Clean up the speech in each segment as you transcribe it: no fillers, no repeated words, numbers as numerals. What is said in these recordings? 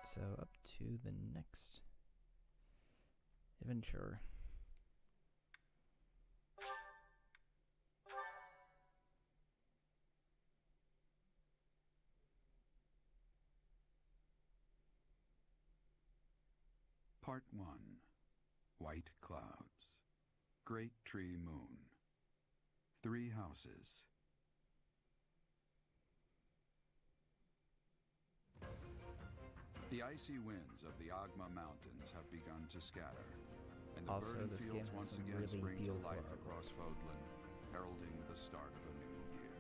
So up to the next adventure. Part 1. White Clouds. Great Tree Moon. 3 houses. The icy winds of the Agma Mountains have begun to scatter, and the Also, verdant this game fields has once some again really spring to beautiful life artwork. across Fodlan, heralding the start of a new year.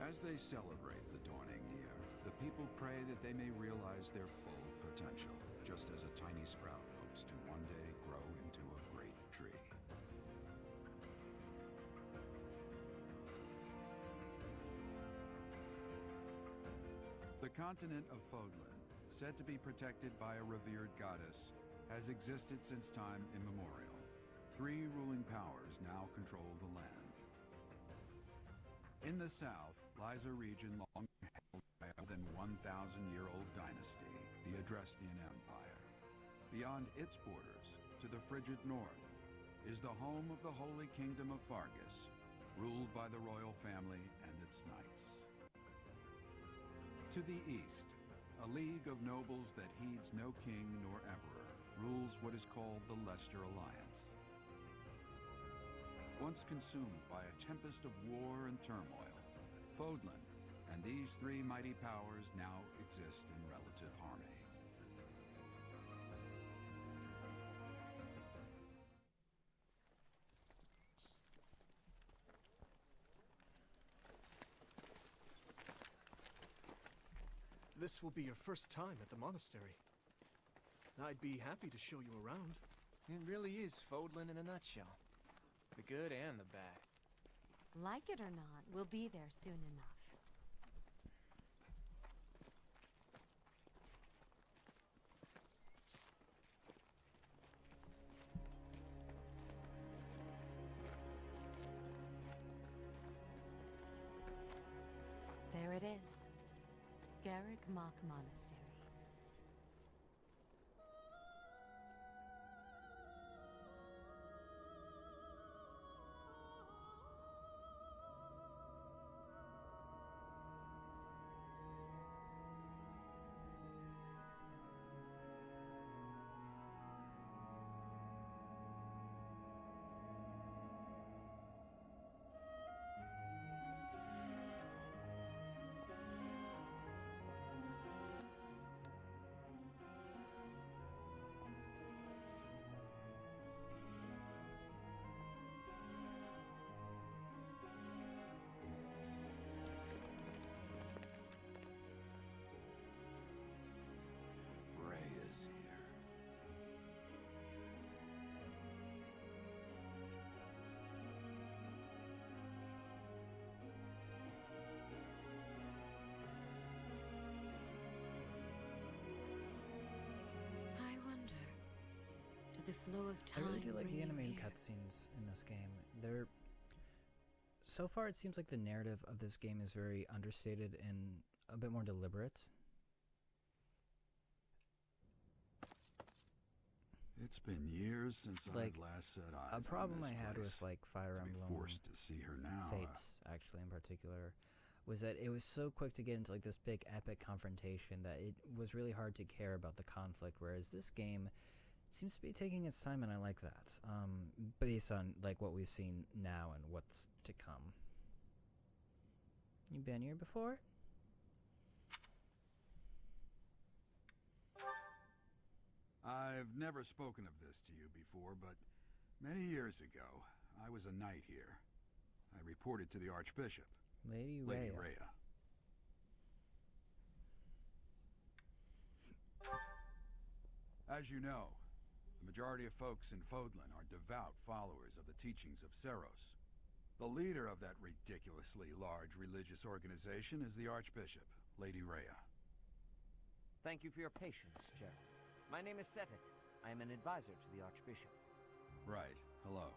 As they celebrate the dawning year, the people pray that they may realize their full potential, just as a tiny sprout hopes to one day grow into a great tree. The continent of Fodlan, said to be protected by a revered goddess, has existed since time immemorial. 3 ruling powers now control the land. In the south lies a region long held by a more than 1,000-year-old dynasty, the Adrestian Empire. Beyond its borders, to the frigid north, is the home of the Holy Kingdom of Fargus, ruled by the royal family and its knights. To the east, a league of nobles that heeds no king nor emperor rules what is called the Leicester Alliance. Once consumed by a tempest of war and turmoil, Fodlan and these 3 mighty powers now exist in relative harmony. This will be your first time at the monastery. I'd be happy to show you around. It really is Fodlan in a nutshell. The good and the bad. Like it or not, we'll be there soon enough. There it is. Garrick Mock Monastery. Ray is here. I wonder, did the flow of I time really do like bring the you animated here? cutscenes in this game. So far it seems like the narrative of this game is very understated and a bit more deliberate. It's been years since Like, I've last set eyes A problem on I this had with place. like Fire To be Emblem forced to see her now. Fates, actually in particular, was that it was so quick to get into like this big epic confrontation that it was really hard to care about the conflict, whereas this game seems to be taking its time, and I like that, based on like what we've seen now and what's to come. You been here before? I've never spoken of this to you before, but many years ago, I was a knight here. I reported to the Archbishop, Lady Lady Rhea. Rhea. As you know, the majority of folks in Fodlan are devout followers of the teachings of Seros. The leader of that ridiculously large religious organization is the Archbishop, Lady Rhea. Thank you for your patience, Gerald. My name is Setik. I am an advisor to the Archbishop. Right. Hello.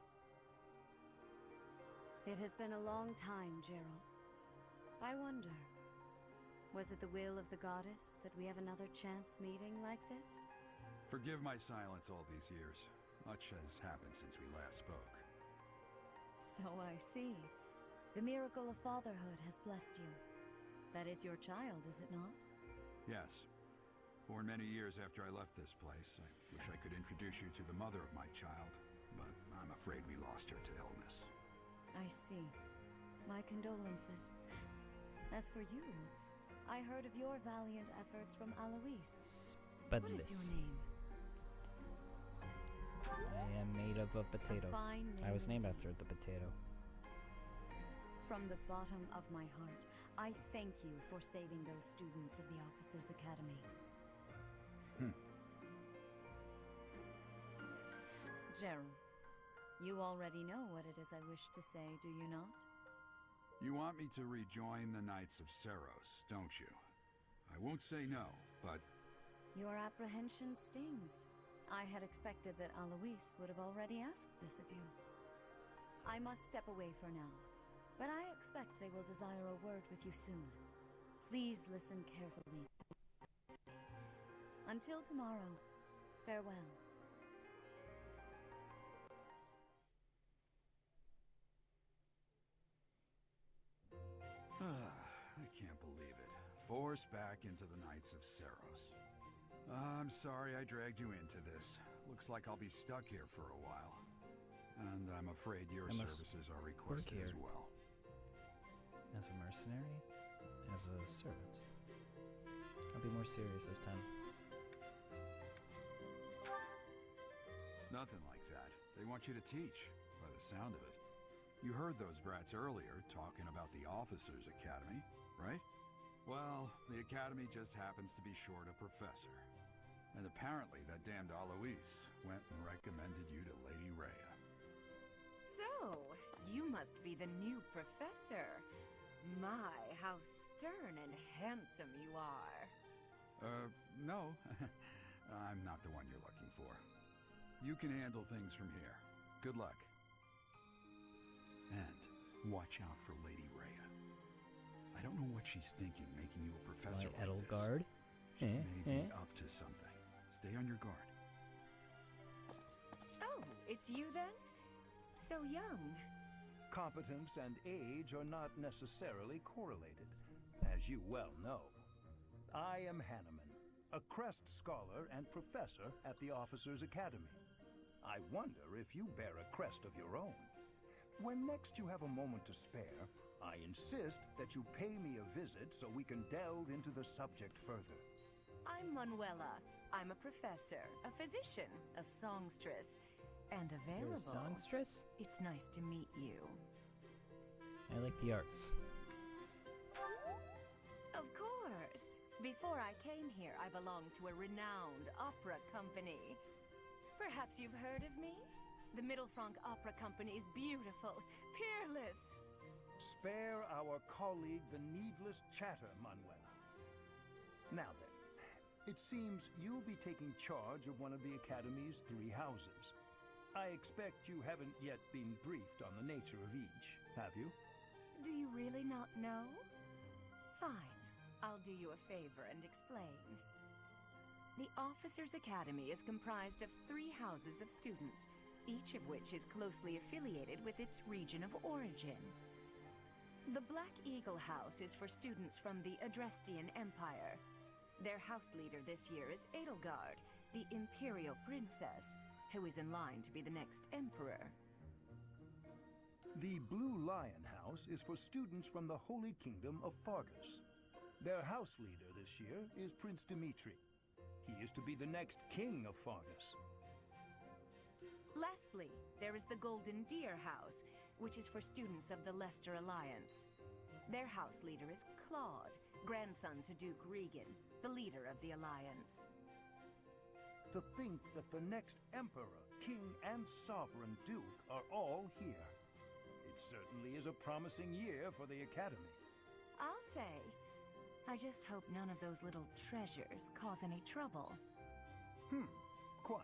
It has been a long time, Gerald. I wonder, Was it the will of the goddess that we have another chance meeting like this? Forgive my silence all these years. Much has happened since we last spoke. So I see. The miracle of fatherhood has blessed you. That is your child, is it not? Yes. Born many years after I left this place, I wish I could introduce you to the mother of my child, but I'm afraid we lost her to illness. I see. My condolences. As for you, I heard of your valiant efforts from Alois. What is your name? I am made of a potato. I was named after the potato. From the bottom of my heart, I thank you for saving those students of the Officers' Academy. Gerald, you already know what it is I wish to say, do you not? You want me to rejoin the Knights of Seros, don't you? I won't say no, but... Your apprehension stings. I had expected that Alois would have already asked this of you. I must step away for now, but I expect they will desire a word with you soon. Please listen carefully. Until tomorrow, farewell. I can't believe it. Forced back into the Knights of Seros. I'm sorry I dragged you into this. Looks like I'll be stuck here for a while. And I'm afraid your services are requested as well. As a mercenary? As a servant? I'll be more serious this time. Nothing like that. They want you to teach, by the sound of it. You heard those brats earlier talking about the Officers' Academy, right? Well, the Academy just happens to be short a professor. And apparently that damned Alois went and recommended you to Lady Rhea. So, you must be the new professor. My, how stern and handsome you are. No. I'm not the one you're looking for. You can handle things from here. Good luck. And watch out for Lady Rhea. I don't know what she's thinking making you a professor Like like this. Edelgard? She may be up to something. Stay on your guard. Oh, it's you then? So young. Competence and age are not necessarily correlated, as you well know. I am Hanneman, a Crest Scholar and Professor at the Officers' Academy. I wonder if you bear a crest of your own. When next you have a moment to spare, I insist that you pay me a visit so we can delve into the subject further. I'm Manuela. I'm a professor, a physician, a songstress, and available. You're a songstress? It's nice to meet you. I like the arts. Of course. Before I came here, I belonged to a renowned opera company. Perhaps you've heard of me? The Middlefranc Opera Company is beautiful, peerless. Spare our colleague the needless chatter, Manuela. Now then, it seems you'll be taking charge of one of the Academy's 3 houses. I expect you haven't yet been briefed on the nature of each, have you? Do you really not know? Fine. I'll do you a favor and explain. The Officers' Academy is comprised of 3 houses of students, each of which is closely affiliated with its region of origin. The Black Eagle House is for students from the Adrestian Empire. Their house leader this year is Edelgard, the Imperial Princess, who is in line to be the next Emperor. The Blue Lion House is for students from the Holy Kingdom of Fargus. Their house leader this year is Prince Dimitri. He is to be the next king of Fargus. Lastly, there is the Golden Deer House, which is for students of the Leicester Alliance. Their house leader is Claude, grandson to Duke Regan, the leader of the Alliance. To think that the next Emperor, King, and Sovereign Duke are all here. It certainly is a promising year for the Academy. I'll say. I just hope none of those little treasures cause any trouble. Quite.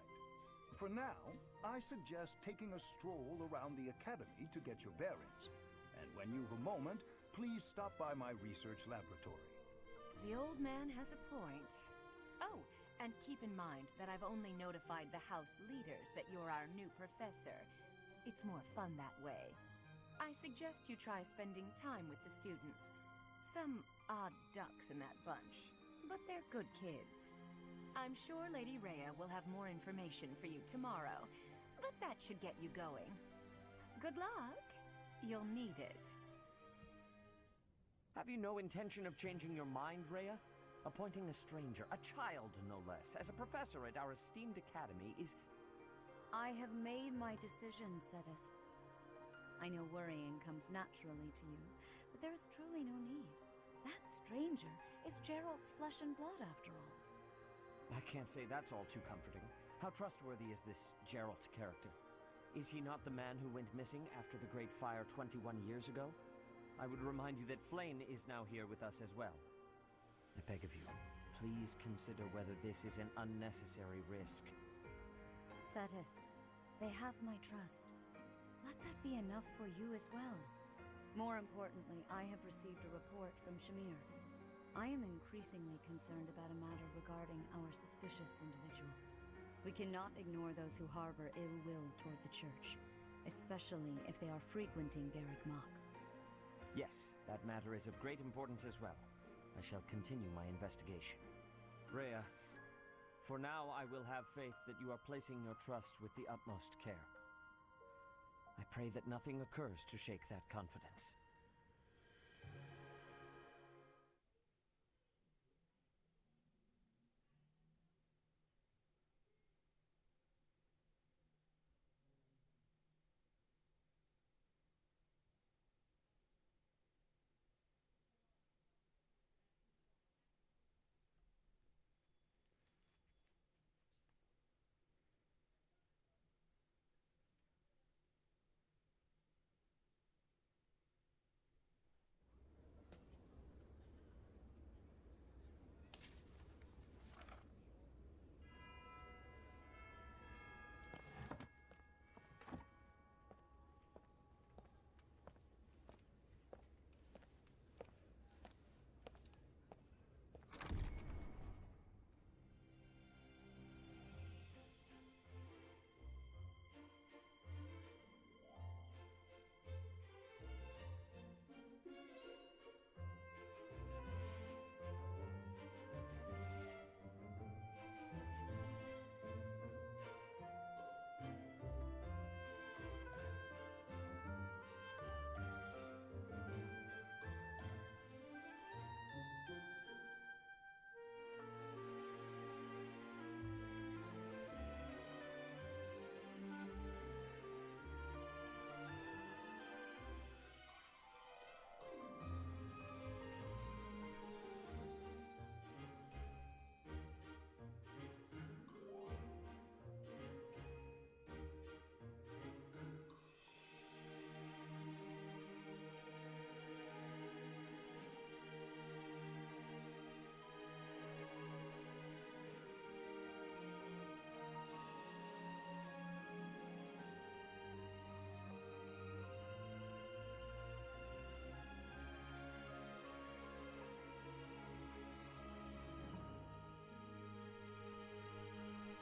For now, I suggest taking a stroll around the Academy to get your bearings. And when you've a moment, please stop by my research laboratory. The old man has a point. Oh, and keep in mind that I've only notified the house leaders that you're our new professor. It's more fun that way. I suggest you try spending time with the students. Some odd ducks in that bunch, but they're good kids. I'm sure Lady Rhea will have more information for you tomorrow, but that should get you going. Good luck. You'll need it. Have you no intention of changing your mind, Rhea? Appointing a stranger, a child no less, as a professor at our esteemed academy is... I have made my decision, Sedith. I know worrying comes naturally to you, but there is truly no need. That stranger is Gerald's flesh and blood, after all. I can't say that's all too comforting. How trustworthy is this Gerald character? Is he not the man who went missing after the Great Fire 21 years ago? I would remind you that Flayn is now here with us as well. I beg of you, please consider whether this is an unnecessary risk. Sedith, they have my trust. Let that be enough for you as well. More importantly, I have received a report from Shamir. I am increasingly concerned about a matter regarding our suspicious individual. We cannot ignore those who harbor ill will toward the Church, especially if they are frequenting Garrick Mach. Yes, that matter is of great importance as well. I shall continue my investigation. Rhea, for now I will have faith that you are placing your trust with the utmost care. I pray that nothing occurs to shake that confidence.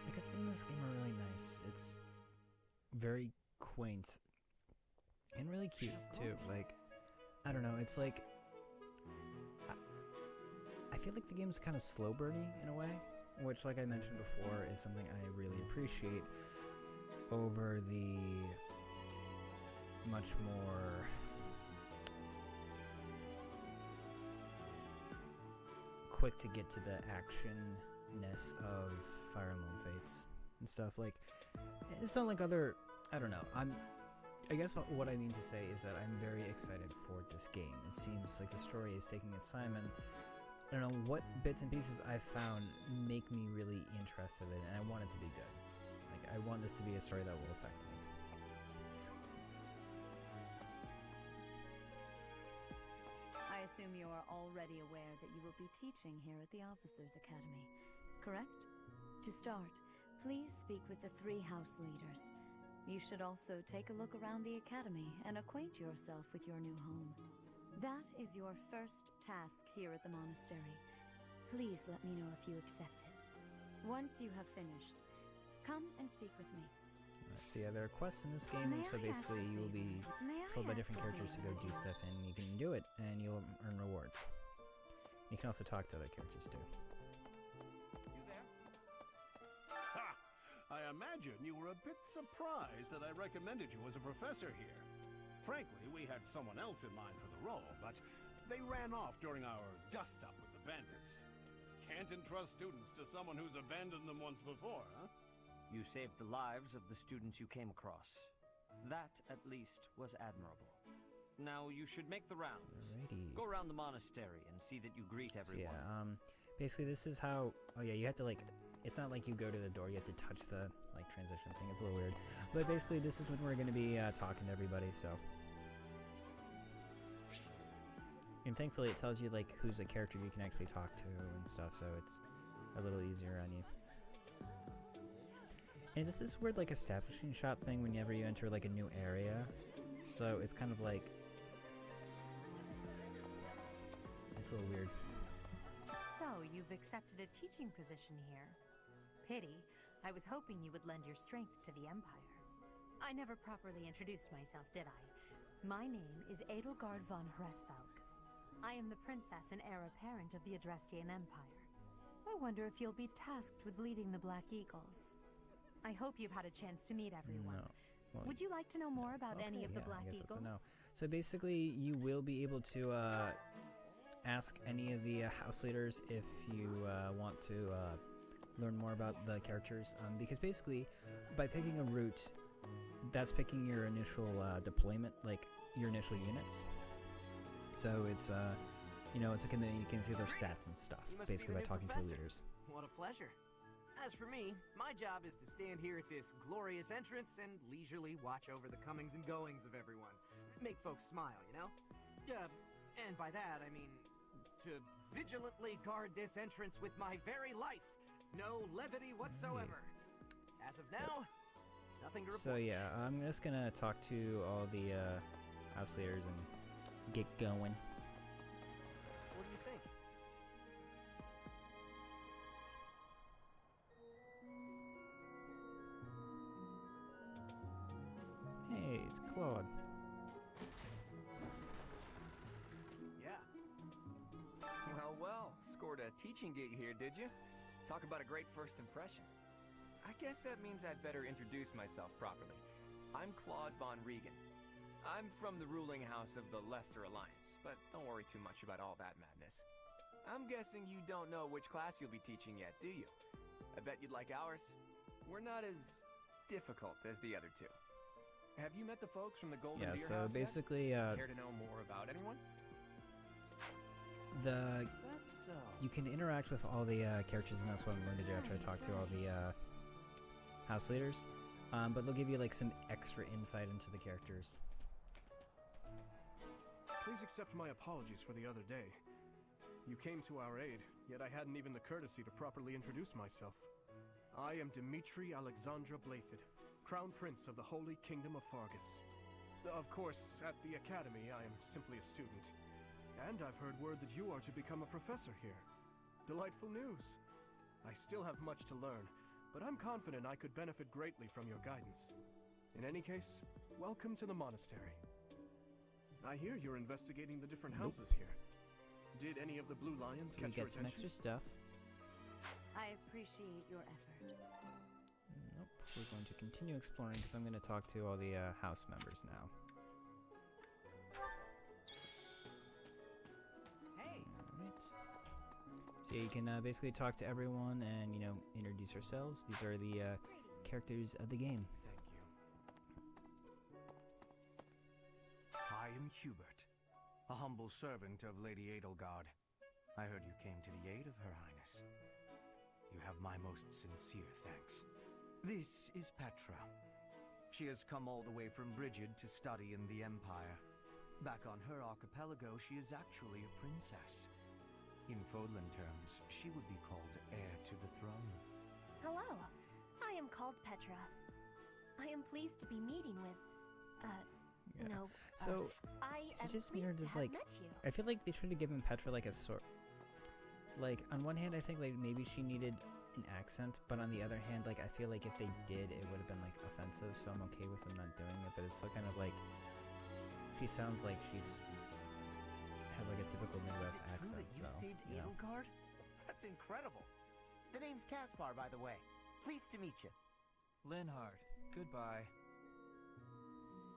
The cutscenes in this game are really nice. It's very quaint and really cute too. Like, I don't know, it's like I feel like the game's kind of slow burning in a way, which, like I mentioned before, is something I really appreciate over the much more quick to get to the actionness of Fire Emblem Fates and stuff. Like, it's not like other, I don't know, I guess what I mean to say is that I'm very excited for this game. It seems like the story is taking its time, and I don't know what bits and pieces I've found make me really interested in it, and I want it to be good. Like, I want this to be a story that will affect me. I assume you are already aware that you will be teaching here at the Officers' Academy, correct? To start, please speak with the 3 house leaders. You should also take a look around the academy and acquaint yourself with your new home. That is your first task here at the monastery. Please let me know if you accept it. Once you have finished, come and speak with me. So yeah, there are quests in this game, May so I ask basically a you will be favor? May I told by ask different a characters to go favor do of you? stuff, and you can do it, and you'll earn rewards. You can also talk to other characters too. You there? Ha! I imagine you were a bit surprised that I recommended you as a professor here. Frankly, we had someone else in mind for the role, but they ran off during our dust-up with the bandits. Can't entrust students to someone who's abandoned them once before, huh? You saved the lives of the students you came across. That, at least, was admirable. Now you should make the rounds. Alrighty. Go around the monastery and see that you greet So everyone. yeah, basically this is how. Oh yeah, you have to like. It's not like you go to the door. You have to touch the like transition thing. It's a little weird, but basically this is when we're going to be talking to everybody. So. And thankfully it tells you like who's a character you can actually talk to and stuff, so it's a little easier on you. And this is weird like establishing shot thing whenever you enter like a new area. So it's kind of like it's a little weird. So, you've accepted a teaching position here. Pity. I was hoping you would lend your strength to the Empire. I never properly introduced myself, did I? My name is Edelgard von Hresvelg. I am the princess and heir apparent of the Adrestian Empire. I wonder if you'll be tasked with leading the Black Eagles. I hope you've had a chance to meet everyone. No. Well, Would you like to know more about any okay, of the yeah, Black I guess that's a Eagles? no. So basically, you will be able to ask any of the house leaders if you want to learn more about the characters. Because basically, by picking a route, that's picking your initial deployment, like your initial units. So it's you know, it's a committee. You can see their stats and stuff You must be basically the by new talking to the professor. leaders. What a pleasure. As for me, my job is to stand here at this glorious entrance and leisurely watch over the comings and goings of everyone. Make folks smile, you know? And by that, I mean to vigilantly guard this entrance with my very life. No levity whatsoever. As of now, nothing to report. So yeah, I'm just gonna talk to all the house leaders and get going. What do you think? Hey, it's Claude. Yeah. Well, scored a teaching gig here, did you? Talk about a great first impression. I guess that means I'd better introduce myself properly. I'm Claude von Regan. I'm from the ruling house of the Leicester Alliance, but don't worry too much about all that madness. I'm guessing you don't know which class you'll be teaching yet, do you? I bet you'd like ours. We're not as difficult as the other two. Have you met the folks from the Golden Yeah, Deer so House basically, yet? Care to know more about anyone? That's so. you can interact with all the characters, and that's what I'm going to do after I talk to all the house leaders. But they'll give you like some extra insight into the characters. Please accept my apologies for the other day. You came to our aid, yet I hadn't even the courtesy to properly introduce myself. I am Dimitri Alexandra Blaithid, Crown Prince of the Holy Kingdom of Fargus. Of course, at the Academy, I am simply a student. And I've heard word that you are to become a professor here. Delightful news. I still have much to learn, but I'm confident I could benefit greatly from your guidance. In any case, welcome to the monastery. I hear you're investigating the different houses here. Did any of the Blue Lions Can we catch your get some attention? extra stuff? I appreciate your effort. Nope. We're going to continue exploring because I'm going to talk to all the house members now. Hey. Alright. So yeah, you can basically talk to everyone and, you know, introduce yourselves. These are the characters of the game. Thank you. I am Hubert, a humble servant of Lady Edelgard. I heard you came to the aid of Her Highness. You have my most sincere thanks. This is Petra. She has come all the way from Brigid to study in the Empire. Back on her archipelago, she is actually a princess. In Fodlan terms, she would be called heir to the throne. Hello, I am called Petra. I am pleased to be meeting with, Yeah. no, So, I is am it just me or pleased to does have like met you. I feel like they should have given Petra like a sort. like, on one hand, I think, like, maybe she needed an accent, but on the other hand, like, I feel like if they did, it would have been, like, offensive, so I'm okay with them not doing it, but it's still kind of like, she sounds like has, like, a typical Midwest accent, You saved Edelgard? That's incredible. The name's Caspar, by the way. Pleased to meet you. Linhard, goodbye.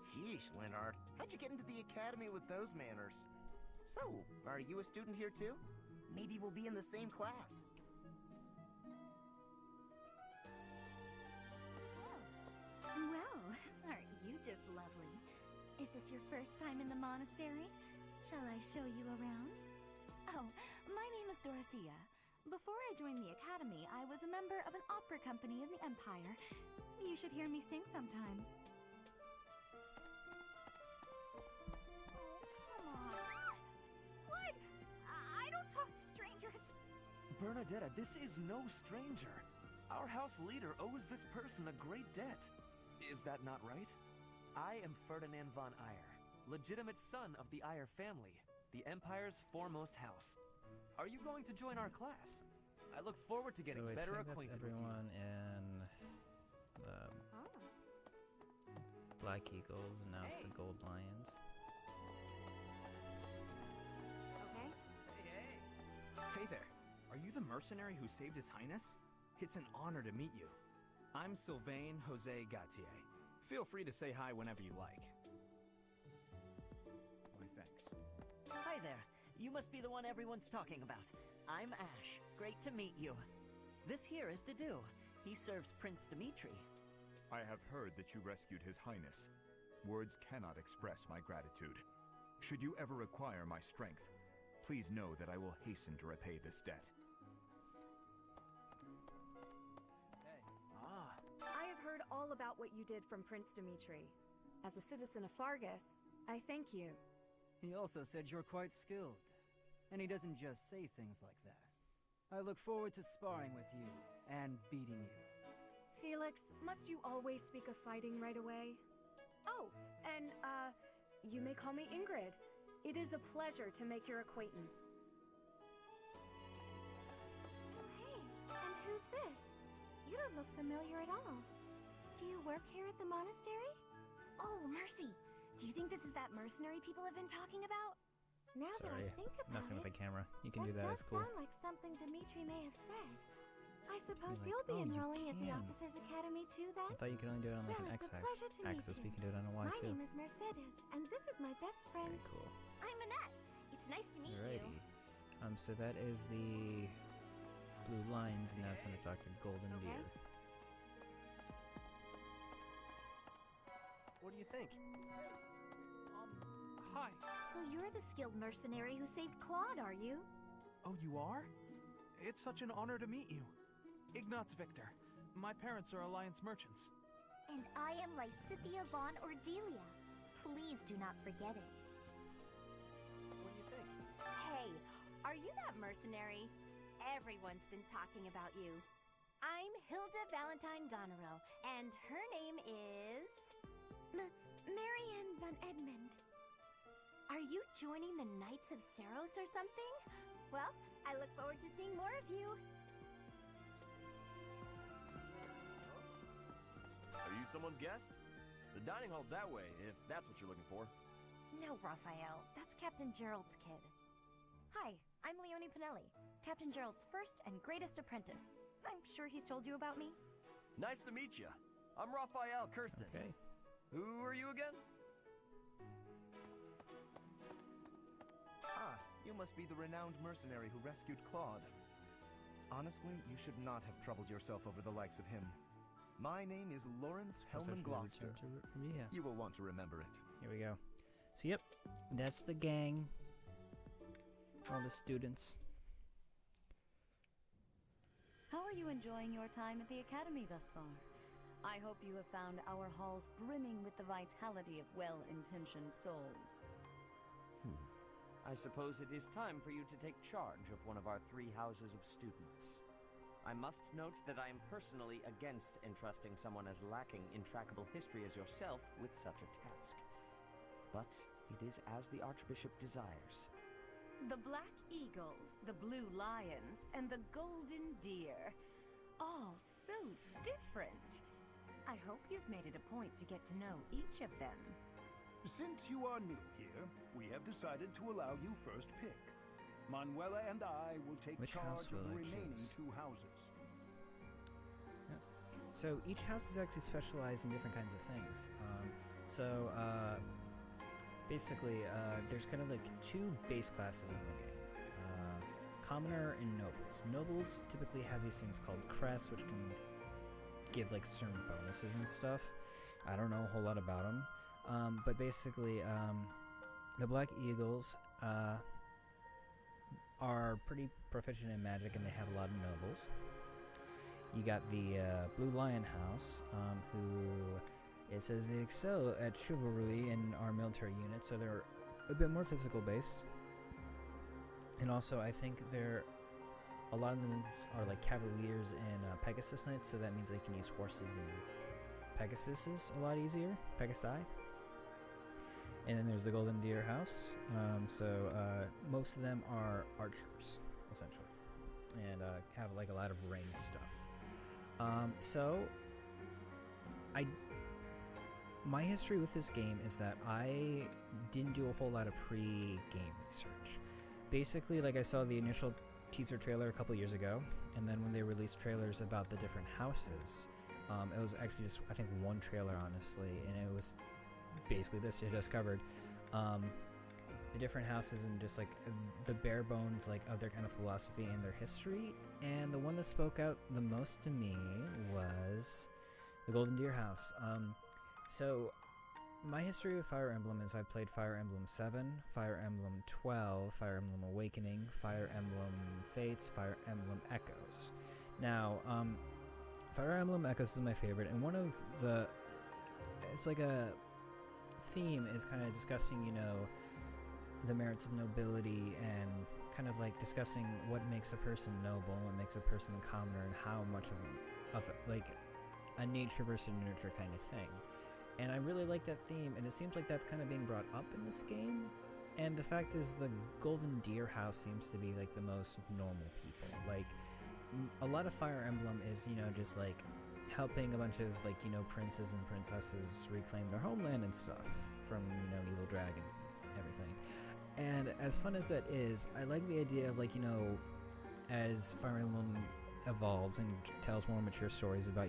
Sheesh, Linhard. How'd you get into the academy with those manners? So, are you a student here too? Maybe we'll be in the same class. Well, aren't you just lovely? Is this your first time in the monastery? Shall I show you around? Oh, my name is Dorothea. Before I joined the academy, I was a member of an opera company in the Empire. You should hear me sing sometime. Come on. What? I don't talk to strangers. Bernadetta, this is no stranger. Our house leader owes this person a great debt. Is that not right? I am Ferdinand von Eyre, legitimate son of the Eyre family, the Empire's foremost house. Are you going to join our class? I look forward to getting better acquainted with you. So I think that's everyone in the Black Eagles, and now it's the Gold Lions. Okay. Hey there. Are you the mercenary who saved His Highness? It's an honor to meet you. I'm Sylvain Jose Gautier. Feel free to say hi whenever you like. Why, thanks. Hi there. You must be the one everyone's talking about. I'm Ash. Great to meet you. This here is Dedu. He serves Prince Dimitri. I have heard that you rescued His Highness. Words cannot express my gratitude. Should you ever require my strength, please know that I will hasten to repay this debt. I have heard all about what you did from Prince Dimitri. As a citizen of Fargus, I thank you. He also said you're quite skilled. And he doesn't just say things like that. I look forward to sparring with you and beating you. Felix, must you always speak of fighting right away? Oh, and, you may call me Ingrid. It is a pleasure to make your acquaintance. Oh, hey, and who's this? You don't look familiar at all. Do you work here at the monastery? Oh, mercy! Do you think this is that mercenary people have been talking about? Now that I think about messing with the camera. You can do that that, does it's cool. sound like something Dimitri may have said. I suppose like, you'll be oh, you enrolling at the can. Officers Academy too, then? I thought you could only do it on like Well, an it's a pleasure to meet X-axis, but you. you can do it on a Y My too. name is Mercedes, and this is my best friend. Very cool. I'm Annette. It's nice to meet Alrighty. you. So that is the Blue Lines, and now it's time to talk to Golden Deer. What do you think? Hi. So you're the skilled mercenary who saved Claude, are you? Oh, you are? It's such an honor to meet you. Ignatz Victor. My parents are Alliance merchants. And I am Lysithia von Ordelia. Please do not forget it. What do you think? Hey, are you that mercenary? Everyone's been talking about you. I'm Hilda Valentine Goneril, and her name is... Marianne von Edmund. Are you joining the Knights of Seros or something? Well, I look forward to seeing more of you. Are you someone's guest? The dining hall's that way, if that's what you're looking for. No, Raphael. That's Captain Gerald's kid. Hi, I'm Leonie Pinelli, Captain Gerald's first and greatest apprentice. I'm sure he's told you about me. Nice to meet you. I'm Raphael Kirsten. Okay. Who are you again? Ah, you must be the renowned mercenary who rescued Claude. Honestly, you should not have troubled yourself over the likes of him. My name is Lawrence Hellman Gloucester. Yeah. You will want to remember it. Here we go. So yep, that's the gang. All the students. How are you enjoying your time at the Academy thus far? I hope you have found our halls brimming with the vitality of well-intentioned souls. I suppose it is time for you to take charge of one of our 3 houses of students. I must note that I am personally against entrusting someone as lacking in trackable history as yourself with such a task. But it is as the Archbishop desires. The black eagles, the blue lions, and the golden deer. All so different. I hope you've made it a point to get to know each of them. Since you are new here, we have decided to allow you first pick. Manuela and I will take Which charge house of will the I remaining choose? 2 houses. So each house is actually specialized in different kinds of things. Basically, there's kind of like 2 base classes in the game. Commoner and Nobles. Nobles typically have these things called crests, which can give like certain bonuses and stuff. I don't know a whole lot about them. But basically, the Black Eagles are pretty proficient in magic, and they have a lot of nobles. You got the Blue Lion House, who it says they excel at chivalry in our military units, so they're a bit more physical based. And also, I think a lot of them are like cavaliers and Pegasus Knights, so that means they can use horses and Pegasuses a lot easier. Pegasi. And then there's the Golden Deer House. Most of them are archers, essentially, and have like a lot of ranged stuff. My history with this game is that I didn't do a whole lot of pre-game research. Basically, like I saw the initial teaser trailer a couple years ago, and then when they released trailers about the different houses, it was actually just, I think, one trailer, honestly, and it was basically this you just covered. The different houses and just like the bare bones like of their kind of philosophy and their history. And the one that spoke out the most to me was the Golden Deer House. So my history with Fire Emblem is I've played Fire Emblem 7, Fire Emblem 12, Fire Emblem Awakening, Fire Emblem Fates, Fire Emblem Echoes. Now, Fire Emblem Echoes is my favorite, and one of it's like a theme is kind of discussing, the merits of nobility and kind of like discussing what makes a person noble and what makes a person commoner and how much of like a nature versus nurture kind of thing. And I really like that theme, and it seems like that's kind of being brought up in this game. And the fact is, the Golden Deer House seems to be like the most normal people. Like, a lot of Fire Emblem is, just like helping a bunch of like, princes and princesses reclaim their homeland and stuff from, evil dragons and everything. And as fun as that is, I like the idea of like, as Fire Emblem evolves and tells more mature stories about,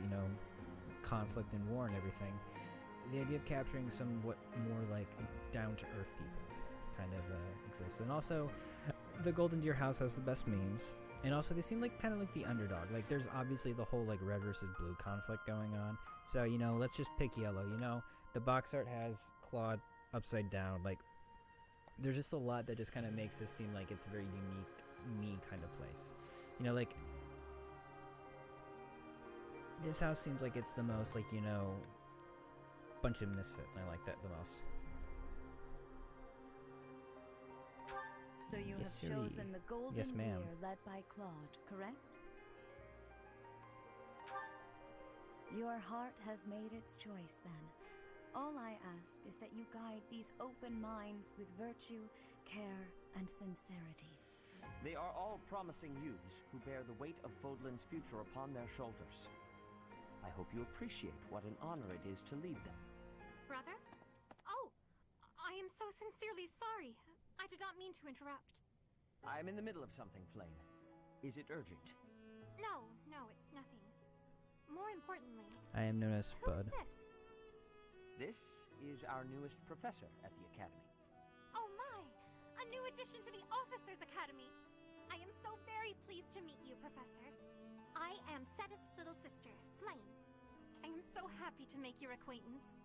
conflict and war and everything, the idea of capturing somewhat more like down-to-earth people kind of exists. And also, the Golden Deer House has the best memes, and also they seem like kind of like the underdog. Like, there's obviously the whole like red versus blue conflict going on, so let's just pick yellow. The box art has Claude upside down. Like, there's just a lot that just kind of makes this seem like it's a very unique, me kind of place. Like, this house seems like it's the most like, bunch of misfits. I like that the most. So you Yes, have chosen the Golden Yes, ma'am. Deer led by Claude, correct? Your heart has made its choice then. All I ask is that you guide these open minds with virtue, care, and sincerity. They are all promising youths who bear the weight of Fodlan's future upon their shoulders. I hope you appreciate what an honor it is to lead them. Brother? Oh, I am so sincerely sorry. I did not mean to interrupt. I'm in the middle of something, Flame. Is it urgent? No, it's nothing. More importantly, I am known as who's Bud. this? This is our newest professor at the Academy. Oh my! A new addition to the Officers Academy! I am so very pleased to meet you, Professor. I am Sedith's little sister, Flame. I am so happy to make your acquaintance.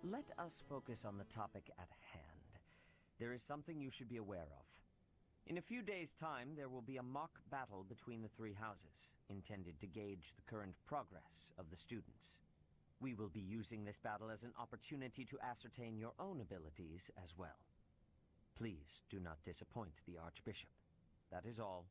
Let us focus on the topic at hand. There is something you should be aware of. In a few days' time, there will be a mock battle between the 3 houses, intended to gauge the current progress of the students. We will be using this battle as an opportunity to ascertain your own abilities as well. Please do not disappoint the Archbishop. That is all.